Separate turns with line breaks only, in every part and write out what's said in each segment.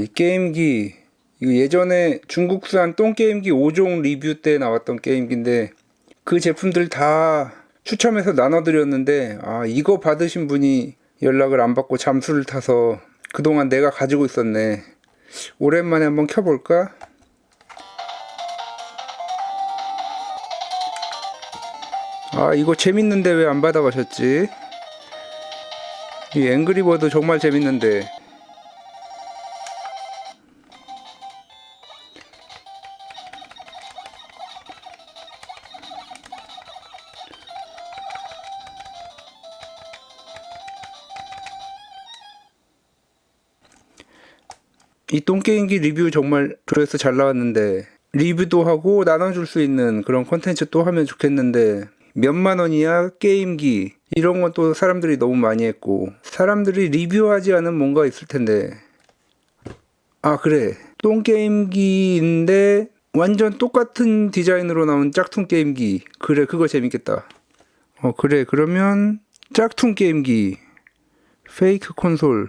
이 게임기 이거 예전에 중국산 똥게임기 5종 리뷰 때 나왔던 게임기인데 그 제품들 다 추첨해서 나눠드렸는데 이거 받으신 분이 연락을 안 받고 잠수를 타서 그동안 내가 가지고 있었네. 오랜만에 한번 켜볼까? 이거 재밌는데 왜 안 받아가셨지? 이 앵그리버드 정말 재밌는데. 이 똥게임기 리뷰 정말 조회수 잘 나왔는데 리뷰도 하고 나눠줄 수 있는 그런 콘텐츠 또 하면 좋겠는데 몇만 원이야 게임기 이런 건 또 사람들이 너무 많이 했고 사람들이 리뷰하지 않은 뭔가 있을 텐데 그래 똥게임기인데 완전 똑같은 디자인으로 나온 짝퉁 게임기 그래 그거 재밌겠다. 그래 그러면 짝퉁 게임기 페이크 콘솔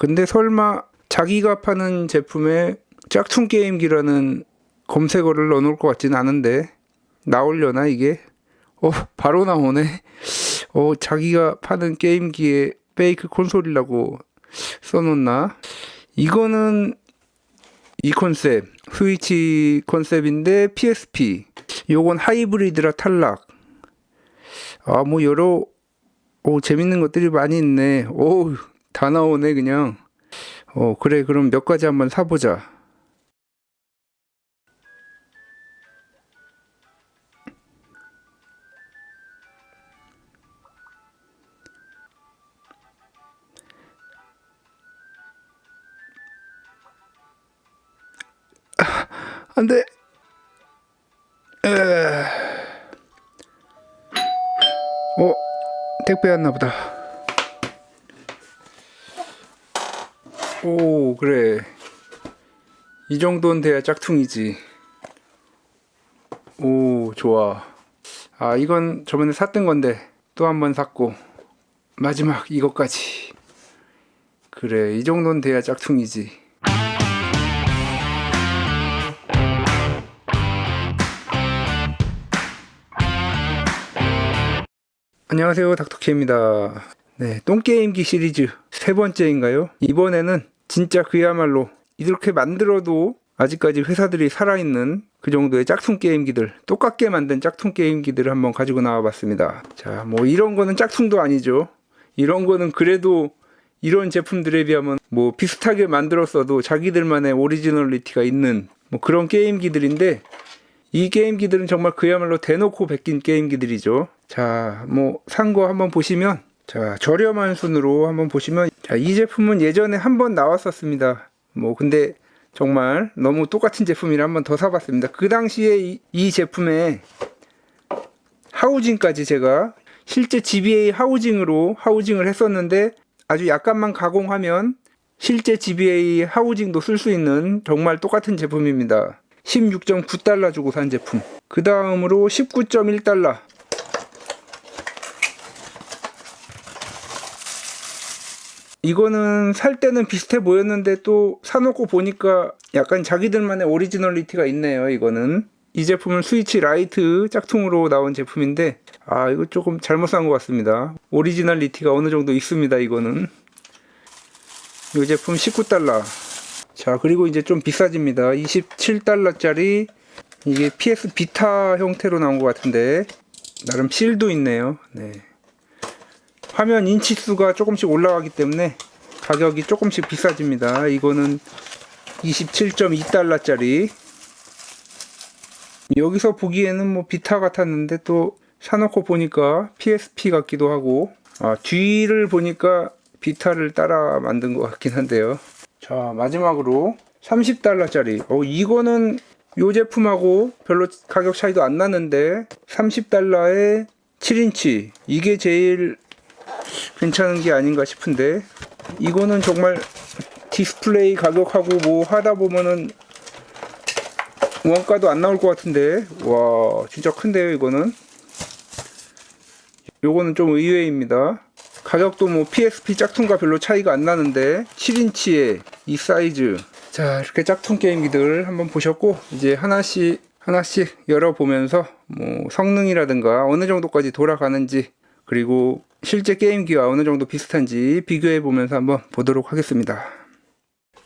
근데 설마 자기가 파는 제품에 짝퉁 게임기라는 검색어를 넣어놓을 것 같진 않은데 나오려나 이게? 바로 나오네. 자기가 파는 게임기에 페이크 콘솔이라고 써놓나? 이거는 이 컨셉 스위치 컨셉인데 PSP 요건 하이브리드라 탈락. 뭐 여러 재밌는 것들이 많이 있네. 다 나오네 그냥. 그래 그럼 몇 가지 한번 사보자. 안돼. 택배 왔나 보다. 그래 이 정도는 돼야 짝퉁이지. 좋아. 이건 저번에 샀던 건데 또 한 번 샀고 마지막 이것까지. 그래 이 정도는 돼야 짝퉁이지. 안녕하세요 닥터케입니다. 네, 똥게임기 시리즈 세 번째인가요? 이번에는 진짜 그야말로 이렇게 만들어도 아직까지 회사들이 살아있는 그 정도의 짝퉁 게임기들, 똑같게 만든 짝퉁 게임기들을 한번 가지고 나와봤습니다. 자, 뭐 이런 거는 짝퉁도 아니죠. 이런 거는 그래도 이런 제품들에 비하면 뭐 비슷하게 만들었어도 자기들만의 오리지널리티가 있는 뭐 그런 게임기들인데 이 게임기들은 정말 그야말로 대놓고 베낀 게임기들이죠. 자, 뭐 산 거 한번 보시면, 자, 저렴한 순으로 한번 보시면, 자, 이 제품은 예전에 한번 나왔었습니다. 뭐 근데 정말 너무 똑같은 제품이라 한번 더 사봤습니다. 그 당시에 이 제품에 하우징까지 제가 실제 GBA 하우징을 했었는데 아주 약간만 가공하면 실제 GBA 하우징도 쓸 수 있는 정말 똑같은 제품입니다. 16.9달러 주고 산 제품. 그 다음으로 19.1달러. 이거는 살 때는 비슷해 보였는데 또 사놓고 보니까 약간 자기들만의 오리지널리티가 있네요. 이거는 이 제품은 스위치 라이트 짝퉁으로 나온 제품인데 이거 조금 잘못 산 것 같습니다. 오리지널리티가 어느 정도 있습니다. 이거는 이 제품 19달러. 자, 그리고 이제 좀 비싸집니다. 27달러짜리 이게 PS 비타 형태로 나온 것 같은데 나름 실도 있네요. 네. 화면 인치수가 조금씩 올라가기 때문에 가격이 조금씩 비싸집니다. 이거는 27.2달러짜리. 여기서 보기에는 뭐 비타 같았는데 또 사놓고 보니까 PSP 같기도 하고 뒤를 보니까 비타를 따라 만든 것 같긴 한데요. 자, 마지막으로 30달러짜리. 이거는 이 제품하고 별로 가격 차이도 안 나는데 30달러에 7인치. 이게 제일 괜찮은 게 아닌가 싶은데 이거는 정말 디스플레이 가격하고 뭐 하다 보면은 원가도 안 나올 것 같은데 와 진짜 큰데요. 이거는 요거는 좀 의외입니다. 가격도 뭐 PSP 짝퉁과 별로 차이가 안 나는데 7인치의 이 사이즈. 자, 이렇게 짝퉁 게임기들 한번 보셨고, 이제 하나씩 열어보면서 뭐 성능이라든가 어느 정도까지 돌아가는지, 그리고 실제 게임기와 어느 정도 비슷한지 비교해 보면서 한번 보도록 하겠습니다.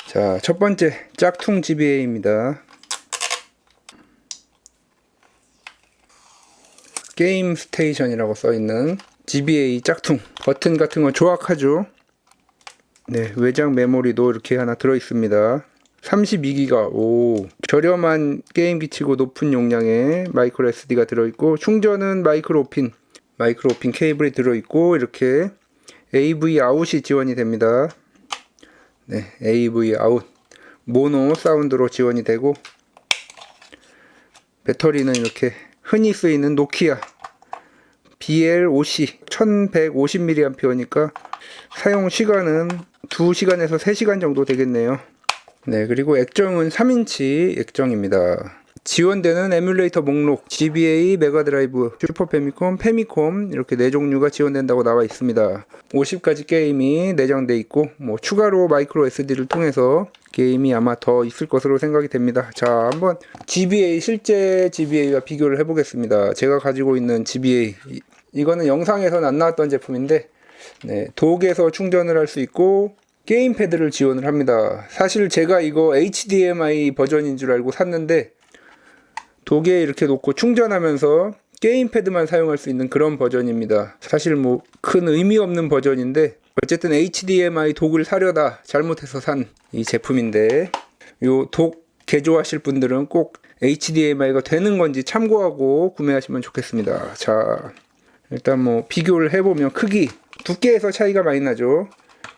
자, 첫 번째 짝퉁 GBA입니다. 게임 스테이션이라고 써있는 GBA 짝퉁. 버튼 같은 거 조악하죠. 네, 외장 메모리도 이렇게 하나 들어있습니다. 32기가, 오, 저렴한 게임기 치고 높은 용량의 마이크로 SD가 들어있고, 충전은 마이크로 핀 케이블이 들어있고, 이렇게 AV 아웃이 지원이 됩니다. 네, AV 아웃 모노 사운드로 지원이 되고, 배터리는 이렇게 흔히 쓰이는 노키아 BL5C 1150mAh니까 사용 시간은 2시간에서 3시간 정도 되겠네요. 네, 그리고 액정은 3인치 액정입니다. 지원되는 에뮬레이터 목록, GBA, 메가드라이브, 슈퍼 패미콤, 패미콤 이렇게 4종류가 지원된다고 나와 있습니다. 50가지 게임이 내장돼 있고, 뭐 추가로 마이크로 SD를 통해서 게임이 아마 더 있을 것으로 생각이 됩니다. 자, 한번 GBA, 실제 GBA와 비교를 해보겠습니다. 제가 가지고 있는 GBA, 이거는 영상에서는 안 나왔던 제품인데, 네, 독에서 충전을 할 수 있고 게임패드를 지원을 합니다. 사실 제가 이거 HDMI 버전인 줄 알고 샀는데, 독에 이렇게 놓고 충전하면서 게임패드만 사용할 수 있는 그런 버전입니다. 사실 뭐 큰 의미 없는 버전인데, 어쨌든 HDMI 독을 사려다 잘못해서 산 이 제품인데, 요 독 개조하실 분들은 꼭 HDMI가 되는 건지 참고하고 구매하시면 좋겠습니다. 자, 일단 뭐 비교를 해보면 크기, 두께에서 차이가 많이 나죠.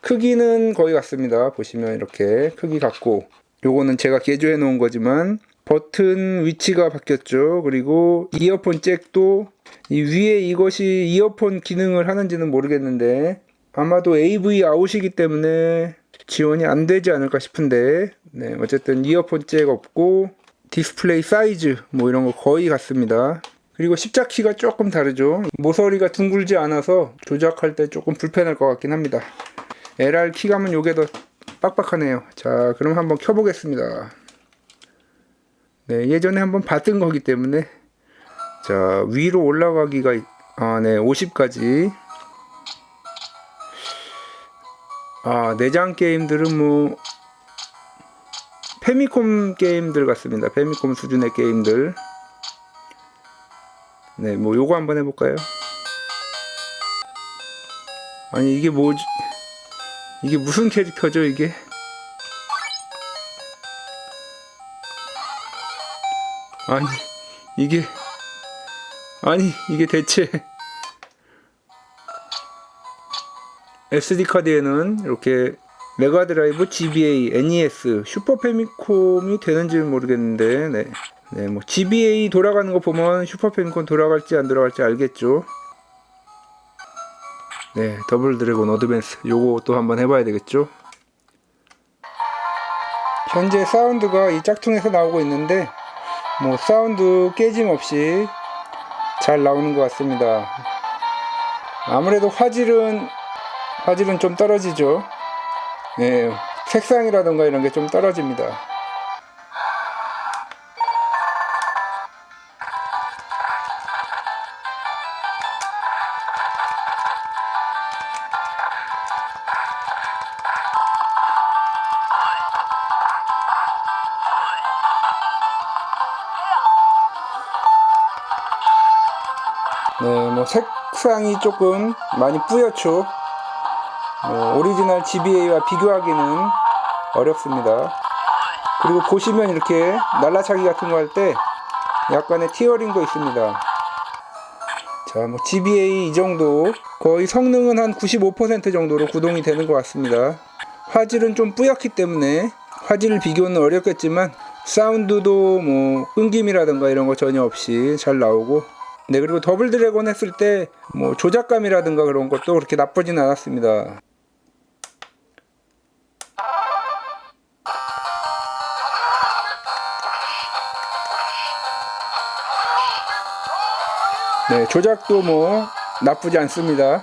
크기는 거의 같습니다. 보시면 이렇게 크기 같고, 요거는 제가 개조해 놓은 거지만 버튼 위치가 바뀌었죠. 그리고 이어폰 잭도 이 위에 이것이 이어폰 기능을 하는지는 모르겠는데, 아마도 AV 아웃이기 때문에 지원이 안 되지 않을까 싶은데, 네, 어쨌든 이어폰 잭 없고 디스플레이 사이즈 뭐 이런 거 거의 같습니다. 그리고 십자키가 조금 다르죠. 모서리가 둥글지 않아서 조작할 때 조금 불편할 것 같긴 합니다. LR 키감은 요게 더 빡빡하네요. 자, 그럼 한번 켜보겠습니다. 네, 예전에 한번 봤던 거기 때문에. 자, 위로 올라가기가, 네, 50까지. 내장 게임들은 뭐 패미콤 게임들 같습니다. 패미콤 수준의 게임들. 네, 뭐 요거 한번 해볼까요? 아니, 이게 뭐지? 이게 무슨 캐릭터죠, 이게? 이게 대체 SD카드에는 이렇게 메가드라이브, GBA, NES, 슈퍼 패미콤이 되는지는 모르겠는데, 네, 뭐 GBA 돌아가는 거 보면 슈퍼 패미콤 돌아갈지 안 돌아갈지 알겠죠. 네, 더블 드래곤 어드밴스 요거 또 한번 해봐야 되겠죠. 현재 사운드가 이 짝퉁에서 나오고 있는데, 뭐 사운드 깨짐 없이 잘 나오는 것 같습니다. 아무래도 화질은 좀 떨어지죠. 네, 색상이라던가 이런 게 좀 떨어집니다. 네, 뭐 색상이 조금 많이 뿌옇죠. 오리지널 GBA와 비교하기는 어렵습니다. 그리고 보시면 이렇게 날라차기 같은 거 할 때 약간의 티어링도 있습니다. 자, 뭐 GBA 이 정도, 거의 성능은 한 95% 정도로 구동이 되는 것 같습니다. 화질은 좀 뿌옇기 때문에 화질 비교는 어렵겠지만 사운드도 뭐 끊김이라든가 이런 거 전혀 없이 잘 나오고, 네, 그리고 더블 드래곤 했을 때 뭐 조작감이라든가 그런 것도 그렇게 나쁘진 않았습니다. 네, 조작도 뭐 나쁘지 않습니다.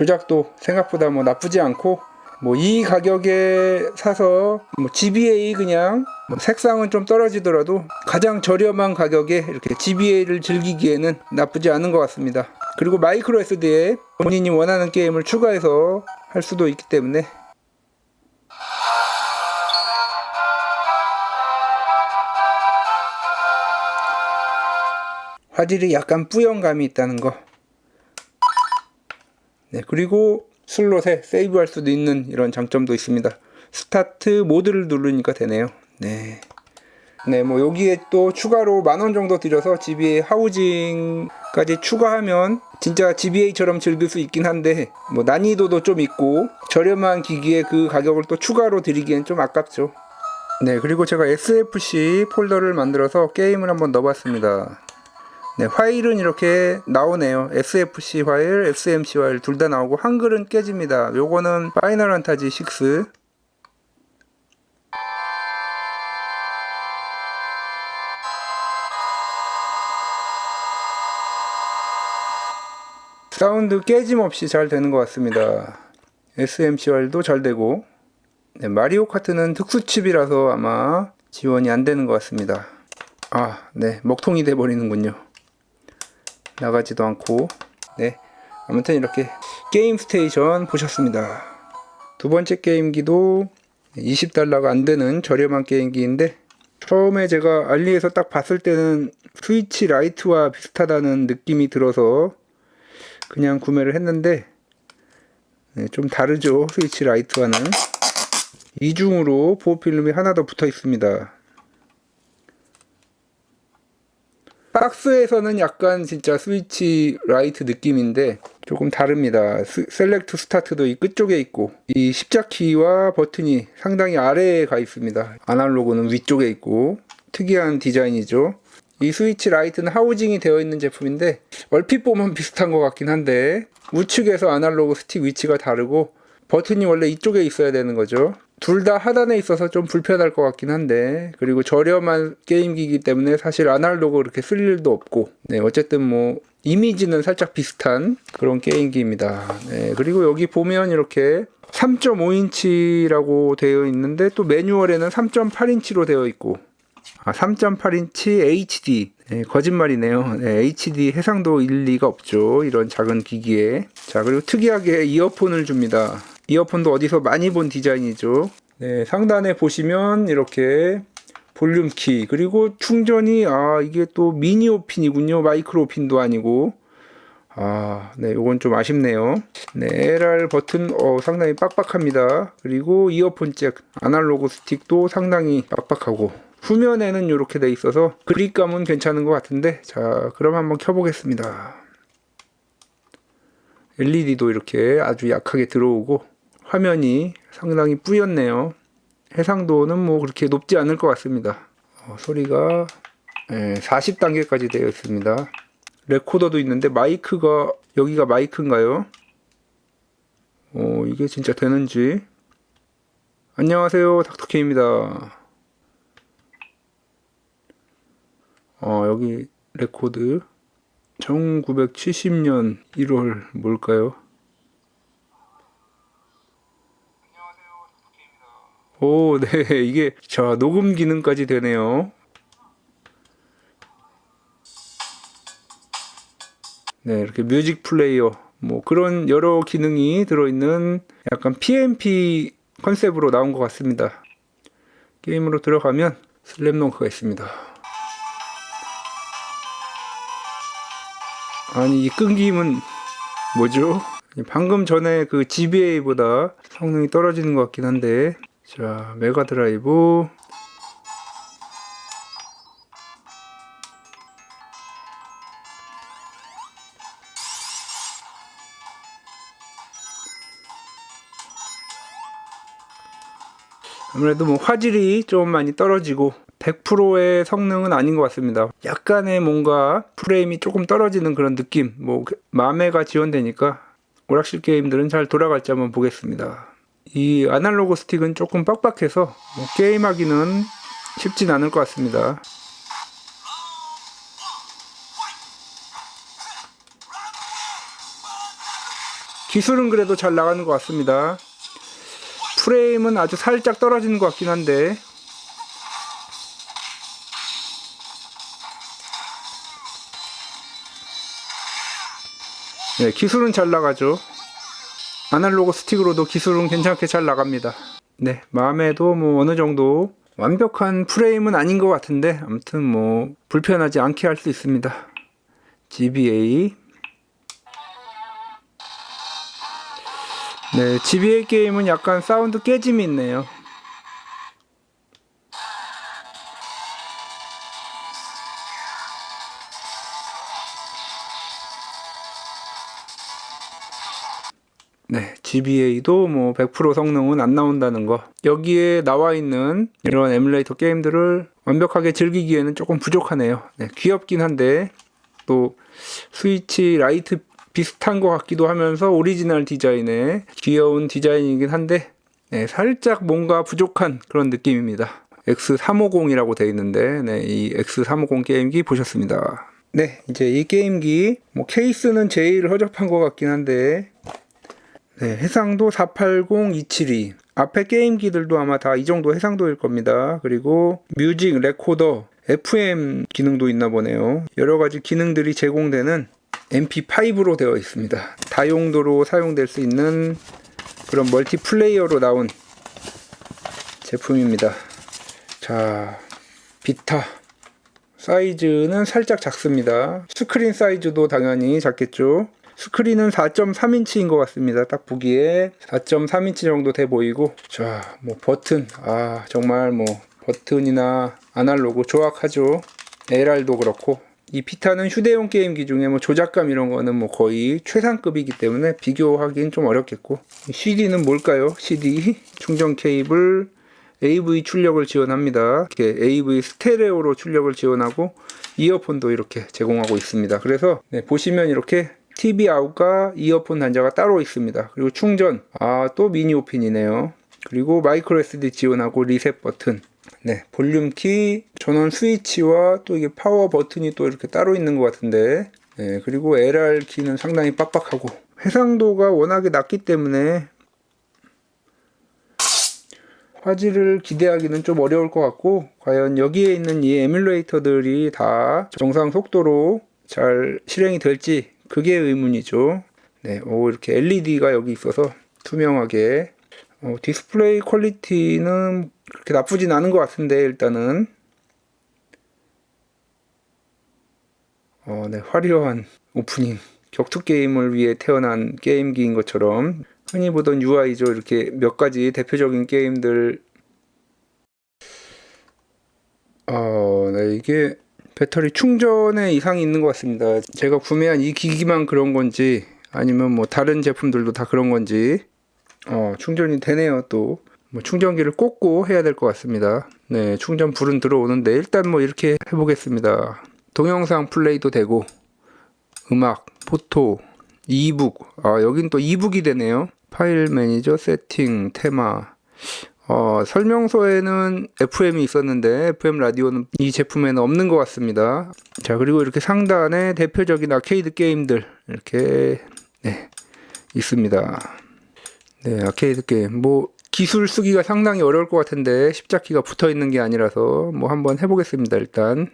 조작도 생각보다 뭐 나쁘지 않고, 뭐 이 가격에 사서 뭐 GBA 그냥 뭐 색상은 좀 떨어지더라도 가장 저렴한 가격에 이렇게 GBA를 즐기기에는 나쁘지 않은 것 같습니다. 그리고 마이크로 SD에 본인이 원하는 게임을 추가해서 할 수도 있기 때문에 화질이 약간 뿌연감이 있다는 거. 네, 그리고 슬롯에 세이브할 수도 있는 이런 장점도 있습니다. 스타트 모드를 누르니까 되네요. 네. 네, 뭐 여기에 또 추가로 10,000원 정도 들여서 GBA 하우징까지 추가하면 진짜 GBA처럼 즐길 수 있긴 한데, 뭐 난이도도 좀 있고 저렴한 기기에 그 가격을 또 추가로 드리기엔 좀 아깝죠. 네, 그리고 제가 SFC 폴더를 만들어서 게임을 한번 넣어봤습니다. 네, 파일은 이렇게 나오네요. SFC 파일, SMC 파일 둘 다 나오고 한글은 깨집니다. 요거는 파이널 판타지 6. 사운드 깨짐없이 잘 되는 것 같습니다. SMC 파일도 잘 되고. 네, 마리오 카트는 특수칩이라서 아마 지원이 안 되는 것 같습니다. 아, 네, 먹통이 돼 버리는군요. 나가지도 않고. 네, 아무튼 이렇게 게임 스테이션 보셨습니다. 두 번째 게임기도 $20가 안 되는 저렴한 게임기인데, 처음에 제가 알리에서 딱 봤을 때는 스위치 라이트와 비슷하다는 느낌이 들어서 그냥 구매를 했는데, 네, 좀 다르죠. 스위치 라이트와는 이중으로 보호필름이 하나 더 붙어 있습니다. 박스에서는 약간 진짜 스위치 라이트 느낌인데 조금 다릅니다. 셀렉트 스타트도 이 끝쪽에 있고, 이 십자키와 버튼이 상당히 아래에 가 있습니다. 아날로그는 위쪽에 있고, 특이한 디자인이죠. 이 스위치 라이트는 하우징이 되어 있는 제품인데 얼핏 보면 비슷한 것 같긴 한데, 우측에서 아날로그 스틱 위치가 다르고 버튼이 원래 이쪽에 있어야 되는 거죠. 둘 다 하단에 있어서 좀 불편할 것 같긴 한데, 그리고 저렴한 게임기이기 때문에 사실 아날로그 그렇게 쓸 일도 없고, 네, 어쨌든 뭐 이미지는 살짝 비슷한 그런 게임기입니다. 네, 그리고 여기 보면 이렇게 3.5인치라고 되어 있는데 또 매뉴얼에는 3.8인치로 되어 있고, 3.8인치 HD. 네, 거짓말이네요. 네, HD 해상도 일리가 없죠, 이런 작은 기기에. 자, 그리고 특이하게 이어폰을 줍니다. 이어폰도 어디서 많이 본 디자인이죠. 네, 상단에 보시면 이렇게 볼륨 키, 그리고 충전이 이게 또 미니오 핀이군요. 마이크로 핀도 아니고. 네, 요건 좀 아쉽네요. 네, LR 버튼 상당히 빡빡합니다. 그리고 이어폰 잭, 아날로그 스틱도 상당히 빡빡하고, 후면에는 이렇게 돼 있어서 그립감은 괜찮은 것 같은데, 자, 그럼 한번 켜보겠습니다. LED도 이렇게 아주 약하게 들어오고 화면이 상당히 뿌였네요. 해상도는 뭐 그렇게 높지 않을 것 같습니다. 소리가 40단계까지 되어 있습니다. 레코더도 있는데 마이크가, 여기가 마이크인가요? 이게 진짜 되는지. 안녕하세요, 닥터케입니다. 여기 레코드 1970년 1월 뭘까요? 오, 네, 이게 자, 녹음 기능까지 되네요. 네, 이렇게 뮤직 플레이어, 뭐 그런 여러 기능이 들어있는 약간 PMP 컨셉으로 나온 것 같습니다. 게임으로 들어가면 슬램덩크가 있습니다. 아니, 이 끊김은 뭐죠? 방금 전에 그 GBA보다 성능이 떨어지는 것 같긴 한데. 자, 메가드라이브. 아무래도 뭐 화질이 좀 많이 떨어지고 100%의 성능은 아닌 것 같습니다. 약간의 뭔가 프레임이 조금 떨어지는 그런 느낌. 뭐 맘에가 지원되니까 오락실 게임들은 잘 돌아갈지 한번 보겠습니다. 이 아날로그 스틱은 조금 빡빡해서 뭐 게임하기는 쉽진 않을 것 같습니다. 기술은 그래도 잘 나가는 것 같습니다. 프레임은 아주 살짝 떨어지는 것 같긴 한데 네, 기술은 잘 나가죠. 아날로그 스틱으로도 기술은 괜찮게 잘 나갑니다. 네, 마음에도 뭐 어느 정도 완벽한 프레임은 아닌 것 같은데 아무튼 뭐 불편하지 않게 할 수 있습니다. GBA. 네, GBA 게임은 약간 사운드 깨짐이 있네요. 네, GBA도 뭐 100% 성능은 안 나온다는 거. 여기에 나와 있는 이런 에뮬레이터 게임들을 완벽하게 즐기기에는 조금 부족하네요. 네, 귀엽긴 한데 또 스위치 라이트 비슷한 것 같기도 하면서 오리지널 디자인의 귀여운 디자인이긴 한데 네, 살짝 뭔가 부족한 그런 느낌입니다. X350이라고 되어 있는데 네, 이 X350 게임기 보셨습니다. 네, 이제 이 게임기 뭐 케이스는 제일 허접한 것 같긴 한데 네, 해상도 480-272. 앞에 게임기들도 아마 다 이 정도 해상도일 겁니다. 그리고 뮤직, 레코더, FM 기능도 있나 보네요. 여러 가지 기능들이 제공되는 MP5로 되어 있습니다. 다용도로 사용될 수 있는 그런 멀티플레이어로 나온 제품입니다. 자, 비타. 사이즈는 살짝 작습니다. 스크린 사이즈도 당연히 작겠죠. 스크린은 4.3인치인 것 같습니다. 딱 보기에 4.3인치 정도 돼 보이고 자, 뭐 버튼 정말 뭐 버튼이나 아날로그 조악하죠. LR도 그렇고 이 비타는 휴대용 게임기 중에 뭐 조작감 이런 거는 뭐 거의 최상급이기 때문에 비교하기는 좀 어렵겠고 CD는 뭘까요? CD 충전 케이블 AV 출력을 지원합니다. 이렇게 AV 스테레오로 출력을 지원하고 이어폰도 이렇게 제공하고 있습니다. 그래서 네, 보시면 이렇게 TV 아웃과 이어폰 단자가 따로 있습니다. 그리고 충전, 또 미니 오핀이네요. 그리고 마이크로 SD 지원하고 리셋 버튼, 네, 볼륨 키, 전원 스위치와 또 이게 파워 버튼이 또 이렇게 따로 있는 것 같은데, 네, 그리고 LR 키는 상당히 빡빡하고 해상도가 워낙에 낮기 때문에 화질을 기대하기는 좀 어려울 것 같고 과연 여기에 있는 이 에뮬레이터들이 다 정상 속도로 잘 실행이 될지 그게 의문이죠. 네, 이렇게 LED가 여기 있어서 투명하게 디스플레이 퀄리티는 그렇게 나쁘진 않은 것 같은데 일단은 네, 화려한 오프닝 격투 게임을 위해 태어난 게임기인 것처럼 흔히 보던 UI죠. 이렇게 몇 가지 대표적인 게임들 네, 이게 배터리 충전에 이상이 있는 것 같습니다. 제가 구매한 이 기기만 그런 건지 아니면 뭐 다른 제품들도 다 그런 건지 충전이 되네요. 또 뭐 충전기를 꽂고 해야 될 것 같습니다. 네, 충전 불은 들어오는데 일단 뭐 이렇게 해보겠습니다. 동영상 플레이도 되고 음악, 포토, 이북 여긴 또 이북이 되네요. 파일 매니저, 세팅, 테마 설명서에는 FM이 있었는데 FM 라디오는 이 제품에는 없는 것 같습니다. 자, 그리고 이렇게 상단에 대표적인 아케이드 게임들 이렇게 네, 있습니다. 네, 아케이드 게임 뭐 기술 쓰기가 상당히 어려울 것 같은데 십자키가 붙어 있는 게 아니라서 뭐 한번 해보겠습니다. 일단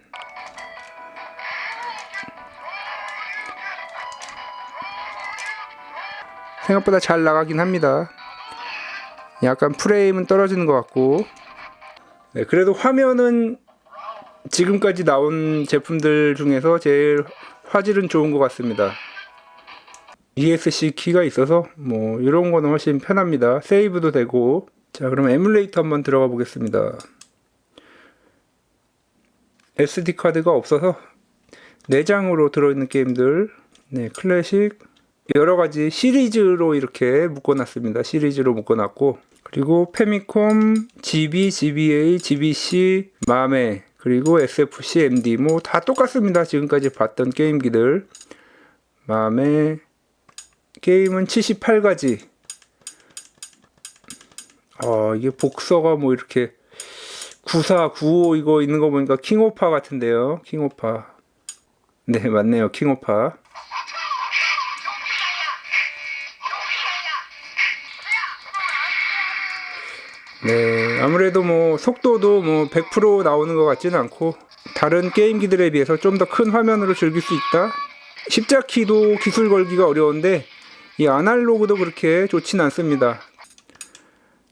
생각보다 잘 나가긴 합니다. 약간 프레임은 떨어지는 것 같고 네, 그래도 화면은 지금까지 나온 제품들 중에서 제일 화질은 좋은 것 같습니다. ESC 키가 있어서 뭐 이런 거는 훨씬 편합니다. 세이브도 되고 자, 그럼 에뮬레이터 한번 들어가 보겠습니다. SD 카드가 없어서 내장으로 들어있는 게임들 네, 클래식 여러가지 시리즈로 이렇게 묶어놨습니다. 시리즈로 묶어놨고 그리고 페미콤, GB, GBA, GBC, 마메 그리고 SFC, MD 뭐 다 똑같습니다. 지금까지 봤던 게임기들 마메 게임은 78가지 이게 복서가 뭐 이렇게 94, 95 이거 있는 거 보니까 킹오파 같은데요. 킹오파 네, 맞네요. 킹오파 네, 아무래도 뭐 속도도 뭐 100% 나오는 것 같지는 않고 다른 게임기들에 비해서 좀 더 큰 화면으로 즐길 수 있다. 십자키도 기술 걸기가 어려운데 이 아날로그도 그렇게 좋진 않습니다.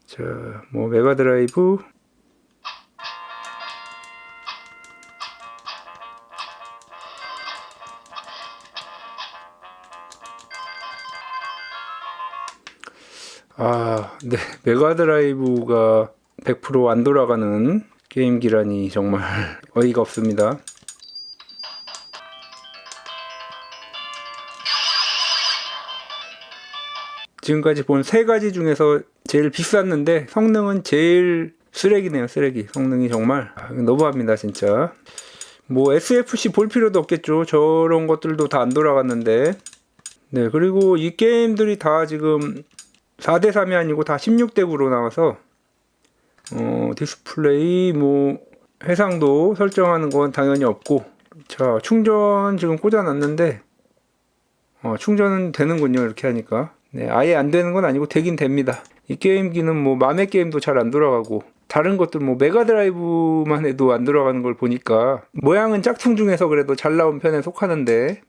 자, 뭐 메가드라이브. 네, 메가드라이브가 100% 안 돌아가는 게임기라니 정말 어이가 없습니다. 지금까지 본 세 가지 중에서 제일 비쌌는데 성능은 제일 쓰레기네요. 쓰레기. 성능이 정말 너무합니다 진짜. 뭐 SFC 볼 필요도 없겠죠. 저런 것들도 다 안 돌아갔는데. 네, 그리고 이 게임들이 다 지금 4대3이 아니고 다 16대9로 나와서 디스플레이 뭐 해상도 설정하는 건 당연히 없고. 자, 충전 지금 꽂아놨는데 충전은 되는군요. 이렇게 하니까. 네, 아예 안 되는 건 아니고 되긴 됩니다. 이 게임기는 뭐 맘의 게임도 잘 안 돌아가고 다른 것들 뭐 메가드라이브만 해도 안 돌아가는 걸 보니까 모양은 짝퉁 중에서 그래도 잘 나온 편에 속하는데.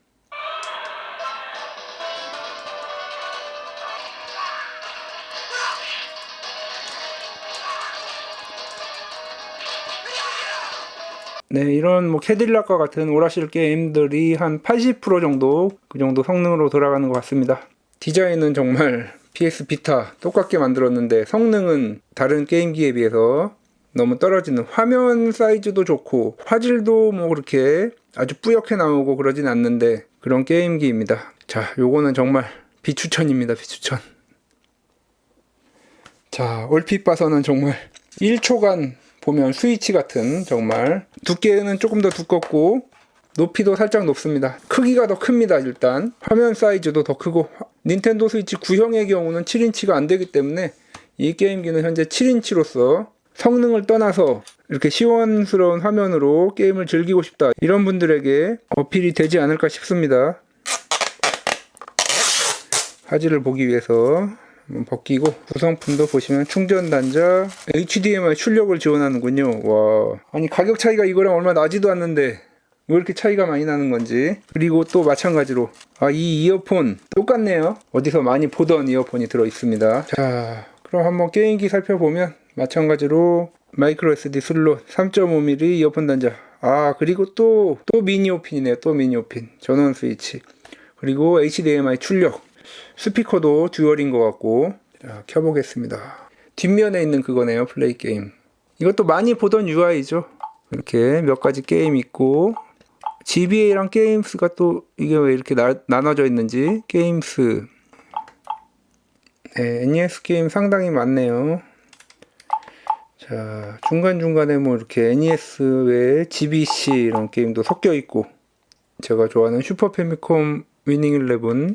네, 이런 뭐 캐딜락과 같은 오락실 게임들이 한 80% 정도 그 정도 성능으로 돌아가는 것 같습니다. 디자인은 정말 PS 비타 똑같게 만들었는데 성능은 다른 게임기에 비해서 너무 떨어지는. 화면 사이즈도 좋고 화질도 뭐 그렇게 아주 뿌옇게 나오고 그러진 않는데 그런 게임기입니다. 자, 요거는 정말 비추천입니다. 비추천. 자, 얼핏 봐서는 정말 1초간 보면 스위치 같은, 정말 두께는 조금 더 두껍고 높이도 살짝 높습니다. 크기가 더 큽니다. 일단 화면 사이즈도 더 크고 닌텐도 스위치 9형의 경우는 7인치가 안 되기 때문에 이 게임기는 현재 7인치로서 성능을 떠나서 이렇게 시원스러운 화면으로 게임을 즐기고 싶다, 이런 분들에게 어필이 되지 않을까 싶습니다. 화질을 보기 위해서 벗기고, 구성품도 보시면 충전 단자, HDMI 출력을 지원하는군요. 와, 아니 가격 차이가 이거랑 얼마 나지도 않는데 왜 이렇게 차이가 많이 나는 건지. 그리고 또 마찬가지로 이 이어폰 똑같네요. 어디서 많이 보던 이어폰이 들어 있습니다. 자, 그럼 한번 게임기 살펴보면 마찬가지로 마이크로 SD 슬롯 3.5mm 이어폰 단자, 그리고 또 미니오핀이네요. 또 미니오핀 전원 스위치, 그리고 HDMI 출력, 스피커도 듀얼인 것 같고. 자, 켜보겠습니다. 뒷면에 있는 그거네요. 플레이 게임. 이것도 많이 보던 UI죠. 이렇게 몇 가지 게임 있고, GBA랑 게임스가 또 이게 왜 이렇게 나눠져 있는지. 게임스, 네, NES 게임 상당히 많네요. 자, 중간중간에 뭐 이렇게 NES 외에 GBC 이런 게임도 섞여 있고, 제가 좋아하는 슈퍼 패미컴 위닝 11,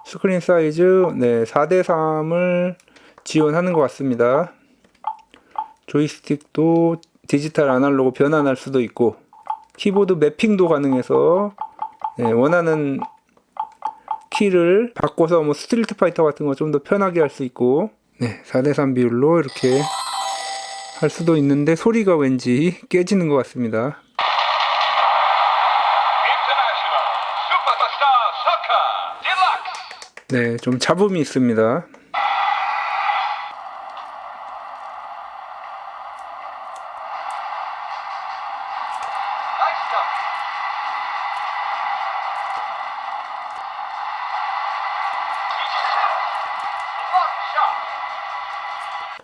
스크린 사이즈 4대3을 지원하는 것 같습니다. 조이스틱도 디지털 아날로그 변환할 수도 있고, 키보드 매핑도 가능해서 원하는 키를 바꿔서 뭐 스트리트 파이터 같은 거 좀 더 편하게 할 수 있고, 4대3 비율로 이렇게 할 수도 있는데 소리가 왠지 깨지는 것 같습니다. 네, 좀 잡음이 있습니다.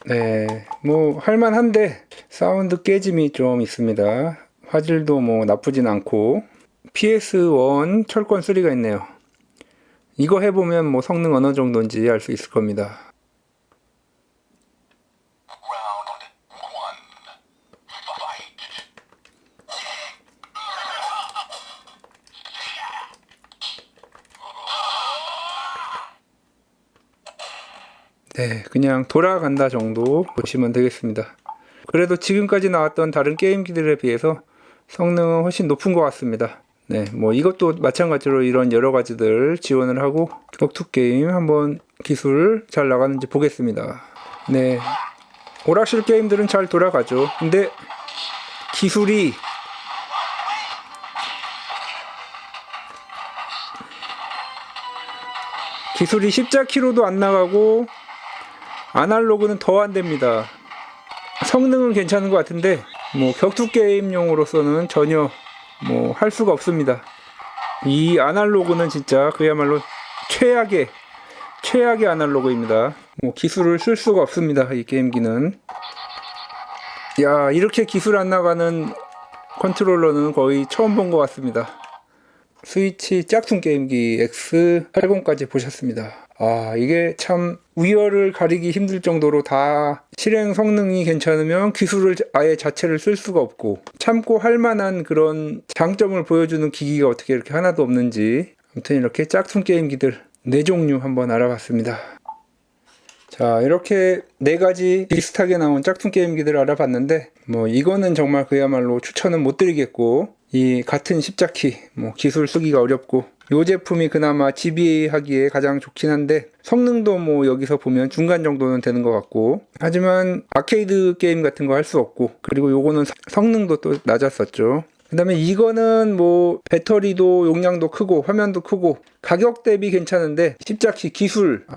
네, 뭐 할만한데 사운드 깨짐이 좀 있습니다. 화질도 뭐 나쁘진 않고. PS1 철권 3가 있네요. 이거 해보면 뭐 성능 어느 정도인지 알 수 있을 겁니다. 네, 그냥 돌아간다 정도 보시면 되겠습니다. 그래도 지금까지 나왔던 다른 게임기들에 비해서 성능은 훨씬 높은 것 같습니다. 네, 뭐 이것도 마찬가지로 이런 여러 가지들 지원을 하고 격투 게임 한번 기술 잘 나가는지 보겠습니다. 네, 오락실 게임들은 잘 돌아가죠. 근데 기술이 십자키로도 안 나가고 아날로그는 더 안 됩니다. 성능은 괜찮은 것 같은데 뭐 격투 게임용으로서는 전혀 뭐 할 수가 없습니다. 이 아날로그는 진짜 그야말로 최악의 아날로그입니다. 뭐 기술을 쓸 수가 없습니다. 이 게임기는. 야, 이렇게 기술 안 나가는 컨트롤러는 거의 처음 본 것 같습니다. 스위치 짝퉁 게임기 X80까지 보셨습니다. 아, 이게 참 우열을 가리기 힘들 정도로 다 실행 성능이 괜찮으면 기술을 아예 자체를 쓸 수가 없고 참고 할 만한 그런 장점을 보여주는 기기가 어떻게 이렇게 하나도 없는지, 아무튼 이렇게 짝퉁 게임기들 4종류 한번 알아봤습니다. 자, 이렇게 4가지 비슷하게 나온 짝퉁 게임기들 알아봤는데 뭐 이거는 정말 그야말로 추천은 못 드리겠고, 이 같은 십자키 뭐 기술 쓰기가 어렵고 이 제품이 그나마 GBA 하기에 가장 좋긴 한데 성능도 뭐 여기서 보면 중간 정도는 되는 것 같고, 하지만 아케이드 게임 같은 거 할 수 없고, 그리고 요거는 성능도 또 낮았었죠. 그 다음에 이거는 뭐 배터리도 용량도 크고 화면도 크고 가격 대비 괜찮은데 십자키 기술,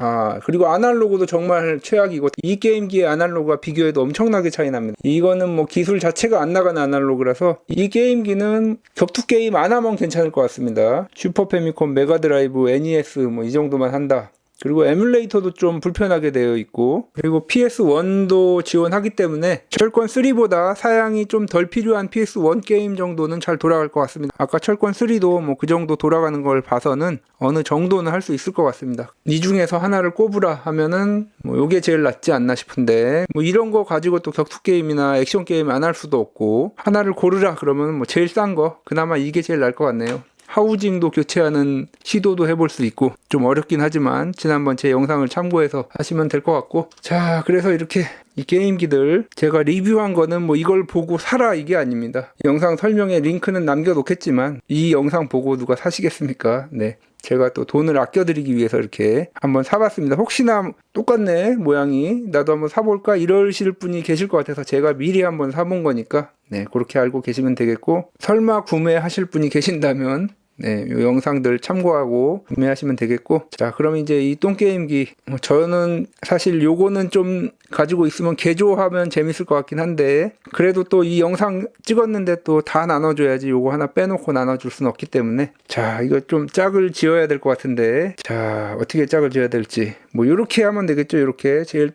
그리고 아날로그도 정말 최악이고, 이 게임기의 아날로그가 비교해도 엄청나게 차이 납니다. 이거는 뭐 기술 자체가 안 나가는 아날로그라서 이 게임기는 격투 게임 안 하면 괜찮을 것 같습니다. 슈퍼 패미콘, 메가드라이브, NES 뭐 이 정도만 한다. 그리고 에뮬레이터도 좀 불편하게 되어 있고, 그리고 PS1도 지원하기 때문에 철권 3보다 사양이 좀 덜 필요한 PS1 게임 정도는 잘 돌아갈 것 같습니다. 아까 철권 3도 뭐 그 정도 돌아가는 걸 봐서는 어느 정도는 할 수 있을 것 같습니다. 이 중에서 하나를 꼽으라 하면은 뭐 요게 제일 낫지 않나 싶은데, 뭐 이런 거 가지고 또 격투 게임이나 액션 게임 안 할 수도 없고, 하나를 고르라 그러면 뭐 제일 싼 거, 그나마 이게 제일 나을 것 같네요. 하우징도 교체하는 시도도 해볼 수 있고, 좀 어렵긴 하지만 지난번 제 영상을 참고해서 하시면 될 것 같고, 자, 그래서 이렇게 이 게임기들 제가 리뷰한 거는 뭐 이걸 보고 사라 이게 아닙니다. 영상 설명에 링크는 남겨놓겠지만 이 영상 보고 누가 사시겠습니까? 네, 제가 또 돈을 아껴드리기 위해서 이렇게 한번 사봤습니다. 혹시나 똑같네 모양이, 나도 한번 사볼까 이러실 분이 계실 것 같아서 제가 미리 한번 사본 거니까, 네, 그렇게 알고 계시면 되겠고, 설마 구매하실 분이 계신다면 네, 요 영상들 참고하고 구매하시면 되겠고, 자, 그럼 이제 이 똥게임기, 저는 사실 요거는 좀 가지고 있으면 개조하면 재밌을 것 같긴 한데, 그래도 또 이 영상 찍었는데 또 다 나눠줘야지, 요거 하나 빼놓고 나눠줄 수는 없기 때문에, 자, 이거 좀 짝을 지어야 될 것 같은데, 자, 어떻게 짝을 지어야 될지, 뭐 요렇게 하면 되겠죠. 요렇게 제일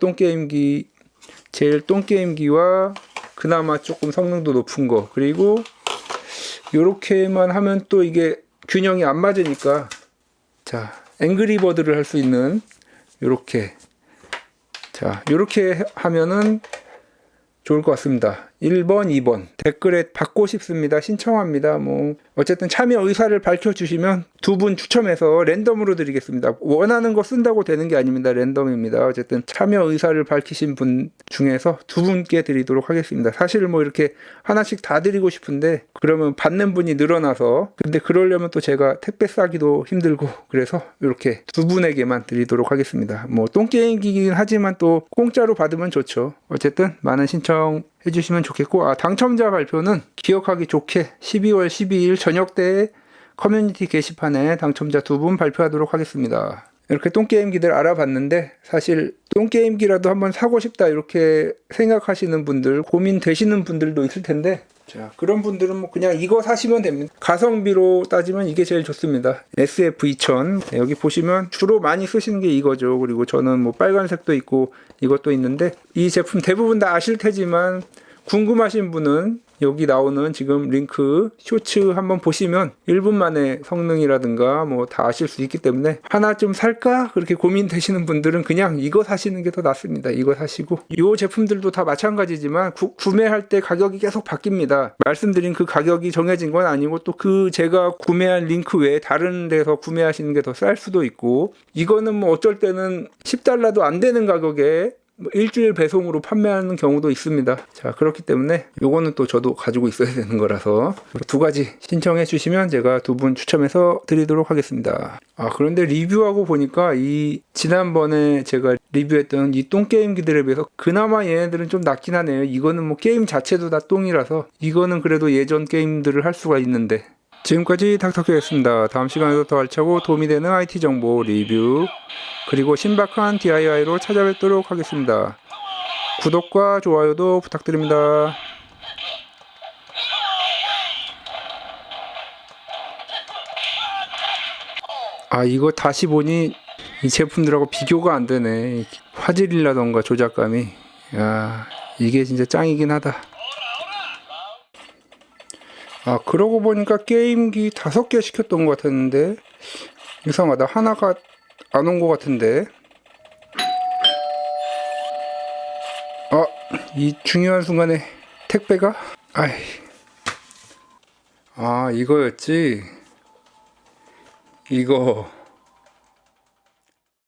똥게임기와 그나마 조금 성능도 높은 거, 그리고 요렇게만 하면 또 이게 균형이 안 맞으니까, 자, 앵그리버드를 할 수 있는 요렇게, 자, 요렇게 하면은 좋을 것 같습니다. 1번, 2번 댓글에 받고 싶습니다. 신청합니다. 뭐 어쨌든 참여 의사를 밝혀주시면 두 분 추첨해서 랜덤으로 드리겠습니다. 원하는 거 쓴다고 되는 게 아닙니다. 랜덤입니다. 어쨌든 참여 의사를 밝히신 분 중에서 두 분께 드리도록 하겠습니다. 사실 뭐 이렇게 하나씩 다 드리고 싶은데 그러면 받는 분이 늘어나서, 근데 그러려면 또 제가 택배 싸기도 힘들고, 그래서 이렇게 두 분에게만 드리도록 하겠습니다. 뭐 똥게임기긴 하지만 또 공짜로 받으면 좋죠. 어쨌든 많은 신청 해주시면 좋겠고, 당첨자 발표는 기억하기 좋게 12월 12일 저녁 때 커뮤니티 게시판에 당첨자 2분 발표하도록 하겠습니다. 이렇게 똥게임기들 알아봤는데, 사실 똥게임기라도 한번 사고 싶다 이렇게 생각하시는 분들, 고민되시는 분들도 있을 텐데, 자, 그런 분들은 뭐 그냥 이거 사시면 됩니다. 가성비로 따지면 이게 제일 좋습니다. SF2000 여기 보시면 주로 많이 쓰시는 게 이거죠. 그리고 저는 뭐 빨간색도 있고 이것도 있는데, 이 제품 대부분 다 아실 테지만 궁금하신 분은 여기 나오는 지금 링크 쇼츠 한번 보시면 1분 만에 성능이라든가 뭐 다 아실 수 있기 때문에, 하나 좀 살까 그렇게 고민되시는 분들은 그냥 이거 사시는 게 더 낫습니다. 이거 사시고, 이 제품들도 다 마찬가지지만 구매할 때 가격이 계속 바뀝니다. 말씀드린 그 가격이 정해진 건 아니고, 또 그 제가 구매한 링크 외에 다른 데서 구매하시는 게 더 쌀 수도 있고, 이거는 뭐 어쩔 때는 $10도 안 되는 가격에 일주일 배송으로 판매하는 경우도 있습니다. 자, 그렇기 때문에 요거는 또 저도 가지고 있어야 되는 거라서 두 가지 신청해 주시면 제가 두 분 추첨해서 드리도록 하겠습니다. 아, 그런데 리뷰하고 보니까 이 지난번에 제가 리뷰했던 이 똥 게임기들에 비해서 그나마 얘네들은 좀 낫긴 하네요. 이거는 뭐 게임 자체도 다 똥이라서 이거는 그래도 예전 게임들을 할 수가 있는데. 지금까지 닥터케였습니다. 다음 시간에도 더 알차고 도움이 되는 IT 정보 리뷰 그리고 신박한 DIY로 찾아뵙도록 하겠습니다. 구독과 좋아요도 부탁드립니다. 아, 이거 다시 보니 이 제품들하고 비교가 안 되네. 화질이라던가 조작감이. 야, 이게 진짜 짱이긴 하다. 아, 그러고 보니까 게임기 5개 시켰던 것 같았는데 이상하다. 하나가 안 온 것 같은데. 아, 이 중요한 순간에 택배가? 아이. 아, 이거였지. 이거